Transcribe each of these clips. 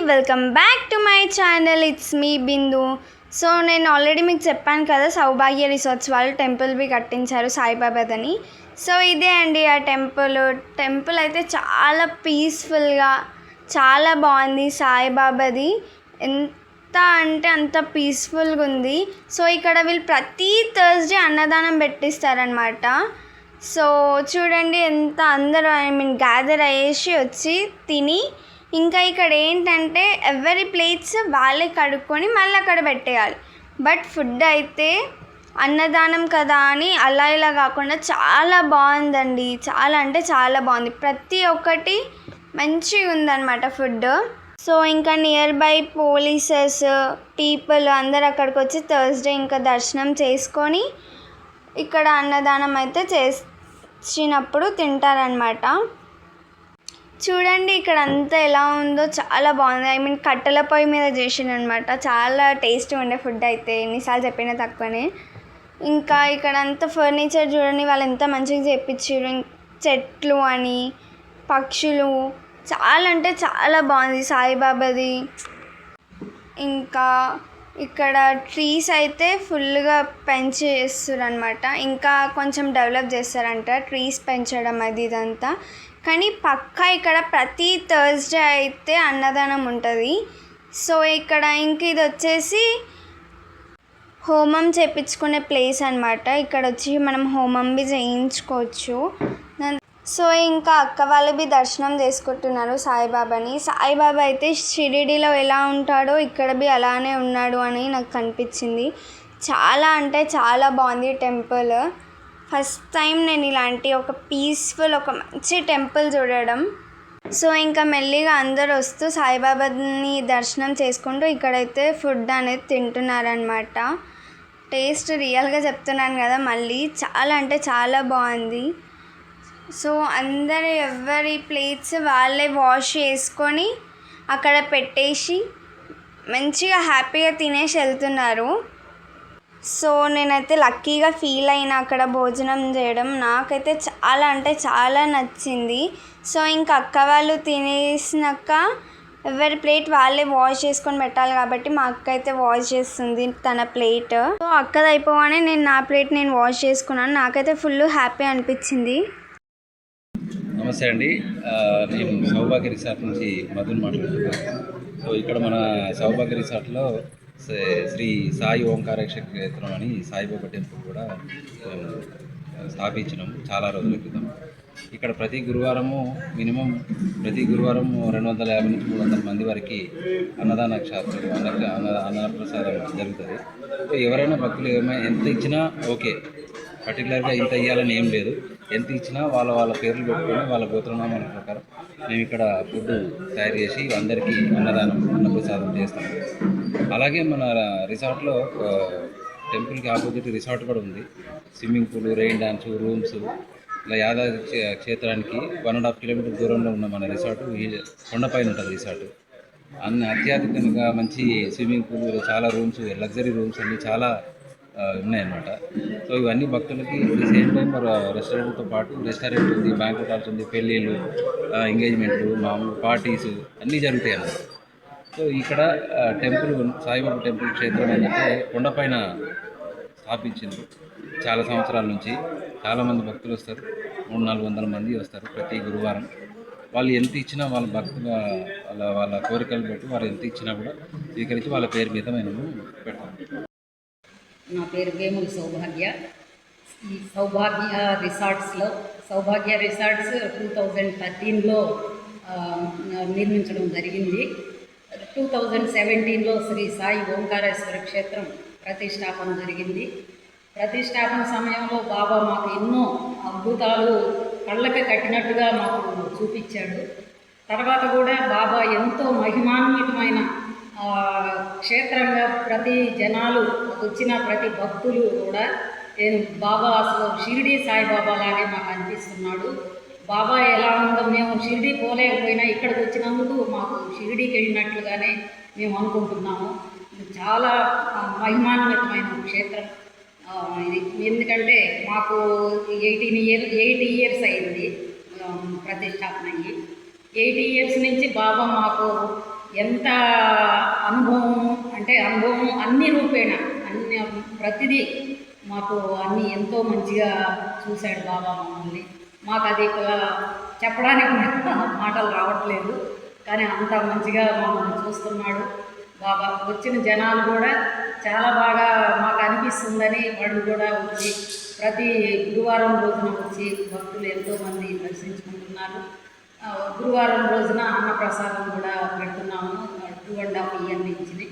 Welcome back to my channel. It's me Bindu. So నేను already మీకు చెప్పాను కదా, సౌభాగ్య రిసార్ట్స్ వాళ్ళు టెంపుల్వి కట్టించారు సాయిబాబాదని. సో ఇదే అండి ఆ టెంపుల్ అయితే చాలా పీస్ఫుల్గా చాలా బాగుంది. సాయిబాబాది ఎంత అంటే అంత పీస్ఫుల్గా ఉంది. సో ఇక్కడ వీళ్ళు ప్రతి థర్స్డే అన్నదానం పెట్టిస్తారనమాట. సో చూడండి ఎంత అందరూ గ్యాదర్ అయ్యేసి వచ్చి తిని, ఇంకా ఇక్కడ ఏంటంటే ఎవరి ప్లేట్స్ వాళ్ళే కడుక్కొని మళ్ళీ అక్కడ పెట్టేయాలి. బట్ ఫుడ్ అయితే అన్నదానం కదా అని అలా ఇలా కాకుండా చాలా బాగుందండి. చాలా అంటే చాలా బాగుంది. ప్రతి ఒక్కటి మంచిగా ఉందన్నమాట ఫుడ్. సో ఇంకా నియర్ బై పోలీసెస్ పీపుల్ అందరు అక్కడికి వచ్చి థర్స్డే ఇంకా దర్శనం చేసుకొని ఇక్కడ అన్నదానం అయితే చేసినప్పుడు తింటారనమాట. చూడండి ఇక్కడ అంతా ఎలా ఉందో, చాలా బాగుంది. కట్టెల పొయ్యి మీద చేసిందనమాట. చాలా టేస్ట్గా ఉండే ఫుడ్ అయితే, ఎన్నిసార్లు చెప్పినా తక్కువనే. ఇంకా ఇక్కడ అంతా ఫర్నిచర్ చూడండి వాళ్ళు ఎంత మంచిగా చేయించారు. చెట్లు అని పక్షులు చాలా అంటే చాలా బాగుంది సాయిబాబాది. ఇంకా ఇక్కడ ట్రీస్ అయితే ఫుల్గా పెంచేస్తారు అనమాట. ఇంకా కొంచెం డెవలప్ చేస్తారంట ట్రీస్ పెంచడం అది ఇదంతా. కానీ పక్కా ఇక్కడ ప్రతి థర్స్డే అయితే అన్నదానం ఉంటుంది. సో ఇక్కడ ఇంక ఇది వచ్చేసి హోమం చేయించుకునే ప్లేస్ అనమాట. ఇక్కడ వచ్చి మనం హోమంవి చేయించుకోవచ్చు. సో ఇంకా అక్క వాళ్ళవి దర్శనం చేసుకుంటున్నారు సాయిబాబాని. సాయిబాబా అయితే షిరిడీలో ఎలా ఉంటాడో ఇక్కడ బి అలానే ఉన్నాడు అని నాకు కనిపించింది. చాలా అంటే చాలా బాగుంది టెంపుల్. ఫస్ట్ టైం నేను ఇలాంటి ఒక పీస్ఫుల్ ఒక మంచి టెంపుల్ చూడడం. సో ఇంకా మెల్లిగా అందరు వస్తూ సాయిబాబాని దర్శనం చేసుకుంటూ ఇక్కడైతే ఫుడ్ అనేది తింటున్నారనమాట. టేస్ట్ రియల్గా చెప్తున్నాను కదా, మళ్ళీ చాలా అంటే చాలా బాగుంది. సో అందరు ఎవరి ప్లేట్స్ వాళ్ళే వాష్ చేసుకొని అక్కడ పెట్టేసి మంచిగా హ్యాపీగా తినేసి వెళ్తున్నారు. సో నేనైతే లక్కీగా ఫీల్ అయినా అక్కడ భోజనం చేయడం. నాకైతే చాలా అంటే చాలా నచ్చింది. సో ఇంకా అక్క వాళ్ళు తినేసినాక ఎవరి ప్లేట్ వాళ్ళే వాష్ చేసుకొని పెట్టాలి కాబట్టి మా అక్క అయితే వాష్ చేస్తుంది తన ప్లేట్. సో అక్కది అయిపోగానే నేను నా ప్లేట్ నేను వాష్ చేసుకున్నాను. నాకైతే ఫుల్ హ్యాపీ అనిపించింది. నమస్తే అండి, నేను సౌభాగ్య రిసార్ట్ నుంచి మధుని మాట్లాడుతున్నాను. సో ఇక్కడ మన సౌభాగ్య రిసార్ట్లో శ్రీ సాయి ఓంకారేశ్వర క్షేత్రం అని సాయిబాబా టెంపుల్ కూడా స్థాపించినాము చాలా రోజుల క్రితం. ఇక్కడ ప్రతి గురువారము మినిమం ప్రతి గురువారం 250 నుంచి 300 మంది వరకు అన్నదాన శాస్త్రం అన్నప్రసాదం జరుగుతుంది. సో ఎవరైనా భక్తులు ఎంత ఇచ్చినా ఓకే, పర్టికులర్గా ఇంత ఇవ్వాలని ఏం లేదు. ఎంత ఇచ్చినా వాళ్ళ పేర్లు పెట్టుకొని వాళ్ళ గోత్రనామాల ప్రకారం మేము ఇక్కడ ఫుడ్ తయారు చేసి అందరికీ అన్నప్రసాదం చేస్తాము. అలాగే మన రిసార్ట్లో టెంపుల్కి ఆపోజిట్ రిసార్ట్ కూడా ఉంది. Swimming pool, rain dance, rooms. ఇలా యాదాద్రి క్షేత్రానికి 1.5 కిలోమీటర్ దూరంలో ఉన్న మన రిసార్ట్ కొండపైన ఉంటుంది రిసార్ట్. అత్యాధునికంగా మంచి స్విమ్మింగ్ పూల్, చాలా రూమ్స్, లగ్జరీ రూమ్స్ అన్నీ చాలా ఉన్నాయన్నమాట. సో ఇవన్నీ భక్తులకి సేమ్ టైం రెస్టారెంట్తో పాటు రెస్టారెంట్ ఉంది, బ్యాంక్వెట్ హాల్స్ ఉంది, పెళ్ళిళ్ళు, ఎంగేజ్మెంట్లు, మామూలు పార్టీస్ అన్నీ జరుగుతాయి అన్నమాట. సో ఇక్కడ టెంపుల్ సాయిబాబా టెంపుల్ క్షేత్రం ఏంటంటే కొండపైన స్థాపించింది. చాలా సంవత్సరాల నుంచి చాలామంది భక్తులు వస్తారు. 300-400 మంది వస్తారు ప్రతి గురువారం. వాళ్ళు ఎంత ఇచ్చినా వాళ్ళ భక్తుల వాళ్ళ కోరికలు బట్టి వారు ఎంత ఇచ్చినా కూడా స్వీకరించి వాళ్ళ పేరు మీద మేము పెడతాం. నా పేరు వేముల సౌభాగ్య. ఈ సౌభాగ్య రిసార్ట్స్ 2013లో నిర్మించడం జరిగింది. 2017లో శ్రీ సాయి ఓంకారేశ్వర క్షేత్రం ప్రతిష్టాపన జరిగింది. ప్రతిష్టాపన సమయంలో బాబా మాకు ఎన్నో అద్భుతాలు కళ్ళకి కట్టినట్టుగా మాకు చూపించాడు. తర్వాత కూడా బాబా ఎంతో మహిమాన్వితమైన క్షేత్రంగా ప్రతి జనాలు వచ్చిన ప్రతి భక్తులు కూడా నేను బాబా అసలు షిరిడీ సాయిబాబా లాగే మాకు అనిపిస్తున్నాడు. బాబా ఎలా ఉందో, మేము షిరిడీ పోలేకపోయినా ఇక్కడికి వచ్చినందుకు మాకు షిరిడీకి వెళ్ళినట్లుగానే మేము అనుకుంటున్నాము. చాలా మహిమాన్వితమైన క్షేత్రం ఇది. ఎందుకంటే మాకు 80 ఇయర్స్ అయింది ప్రతిష్టాపన అయ్యి. 80 ఇయర్స్ నుంచి బాబా మాకు ఎంత అనుభవం అంటే అనుభవం అన్ని రూపేణ అన్ని ప్రతిదీ మాకు అన్నీ ఎంతో మంచిగా చూశాడు బాబా మమ్మల్ని. మాకు అది చెప్పడానికి మాటలు రావట్లేదు, కానీ అంత మంచిగా మమ్మల్ని చూస్తున్నాడు బాబా. వచ్చిన జనాలు కూడా చాలా బాగా మాకు అనిపిస్తుందని వాళ్ళు కూడా వచ్చి ప్రతి గురువారం రోజున వచ్చి భక్తులు ఎంతోమంది దర్శించుకుంటున్నారు. గురువారం రోజున అన్నప్రసాదం కూడా పెడుతున్నాము. 2.5 ఇయర్ నుంచి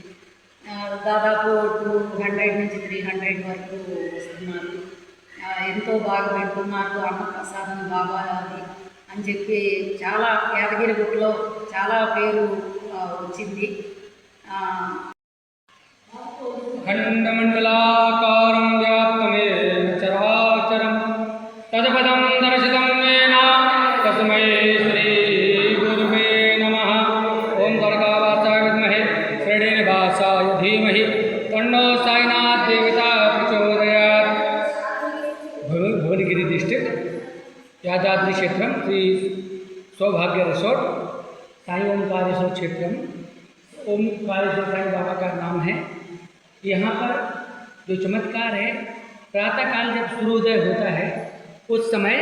దాదాపు 200 నుంచి 300 వరకు వస్తున్నారు. ఎంతో బాగా పెడుతున్నారు అన్నప్రసాదం బాబా అది అని చెప్పి చాలా యాదగిరిగుట్టలో చాలా పేరు వచ్చింది. ఖండమండలాకారం వ్యాప్తమేన చరాచరం తదపదం దర్శితం येन తస్మై శ్రీ గురువే నమః. ఓం దుర్గావాసాయ విద్మహే శ్రీనివాసాయ ధీమహి తన్నో సాయినాథ్ దేవతా ప్రచోదయాత్. भुवनगिरी डिस्ट्रिक्ट यादाद्री क्षेत्रम श्री सौभाग्य रिसोर्ट साई ओमकारेश्वर क्षेत्रम ओमकारेश्वर साई बाबा का नाम है। यहाँ पर जो चमत्कार है, प्रातःकाल जब सूर्योदय होता है उस समय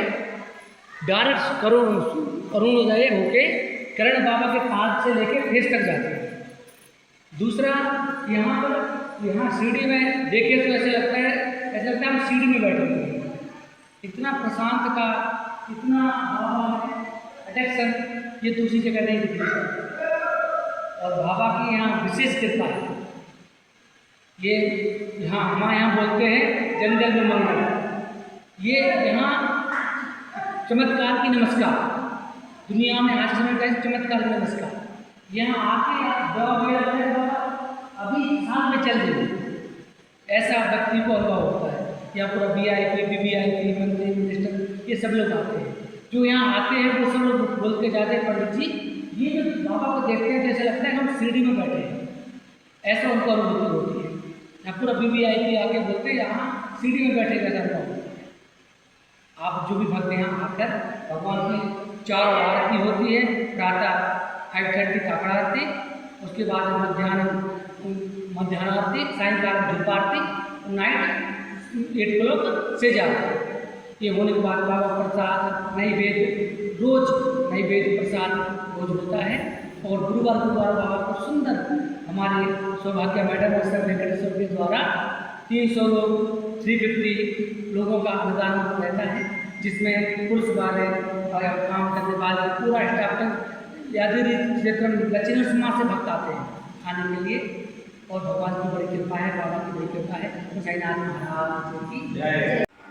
डायरेक्ट अरुणोदय होके करण बाबा के पाद से लेके फेस तक जाते हैं। दूसरा यहाँ पर सीढ़ी में देखे तो ऐसे लगता है हम सीढ़ी में बैठे हुए हैं। इतना प्रशांत का इतना बाबा अट्रैक्शन ये दूसरी जगह नहीं दिखती और बाबा की यहाँ विशेष कृपा है। ये यहाँ हमारे यहाँ बोलते हैं जंगल में मंगल, ये यहाँ चमत्कार की नमस्कार दुनिया में आज समय का चमत्कार की नमस्कार। यहाँ आके अभी साथ में चल रही ऐसा व्यक्ति को अनुभव होता है। यहाँ पूरा VIP VVIP मंत्री मिनिस्टर ये सब लोग आते हैं। जो यहाँ आते हैं वो सब लोग बोल के जाते हैं पंडित जी ये जो बाबा को देखते हैं तो ऐसा लगता है हम सीढ़ी में बैठे हैं, ऐसा उनको अनुभूति होती है। यहाँ पूरा VVIP आके बोलते हैं यहाँ सीढ़ी में बैठे जैसा अनुभव। आप जो भी भक्त यहाँ आकर भगवान की 4 आरती होती है, प्रातः 5:30 काकड़ा आरती, उसके बाद मध्याह्न आरती, सायंकाल धूप आरती, नाइट 8 o'clock से जाते। ये होने के बाद बाबा प्रसाद नैवेद्य रोज नैवेद्य प्रसाद रोज होता है। और गुरुवार बाबा को सुंदर हमारे सौभाग्य मैडम और सर वेंकटेश्वर के द्वारा 300 लोग 350 लोगों का अनुदान रहता है, जिसमें पुलिस वाले और काम करने वाले पूरा स्टाफ यादगिरी क्षेत्र में दक्षिण समाज से भक्त आते हैं खाने के लिए। और भगवान की बड़ी कृपा है, बाबा की बड़ी कृपा है। साईनाथ महाराज की जय।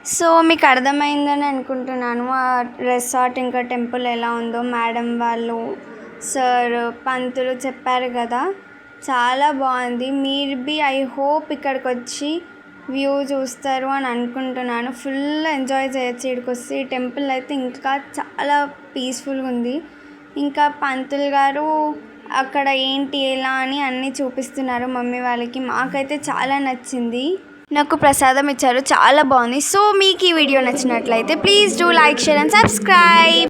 సో మీకు అర్థమైందని అనుకుంటున్నాను ఆ రెసార్ట్ ఇంకా టెంపుల్ ఎలా ఉందో. మేడం వాళ్ళు సార్ పంతులు చెప్పారు కదా, చాలా బాగుంది. మీరు బి ఐ హోప్ ఇక్కడికి వచ్చి వ్యూ చూస్తారు అని అనుకుంటున్నాను. ఫుల్ ఎంజాయ్ చేయొచ్చు ఇక్కడికి వస్తే. ఈ టెంపుల్ అయితే ఇంకా చాలా పీస్ఫుల్గా ఉంది. ఇంకా పంతులు గారు అక్కడ ఏంటి ఎలా అని అన్నీ చూపిస్తున్నారు మమ్మీ వాళ్ళకి. మాకైతే చాలా నచ్చింది. నాకు ప్రసాదం ఇచ్చారు, చాలా బాగుంది. సో మీకు ఈ వీడియో నచ్చినట్లయితే please do like, share and subscribe.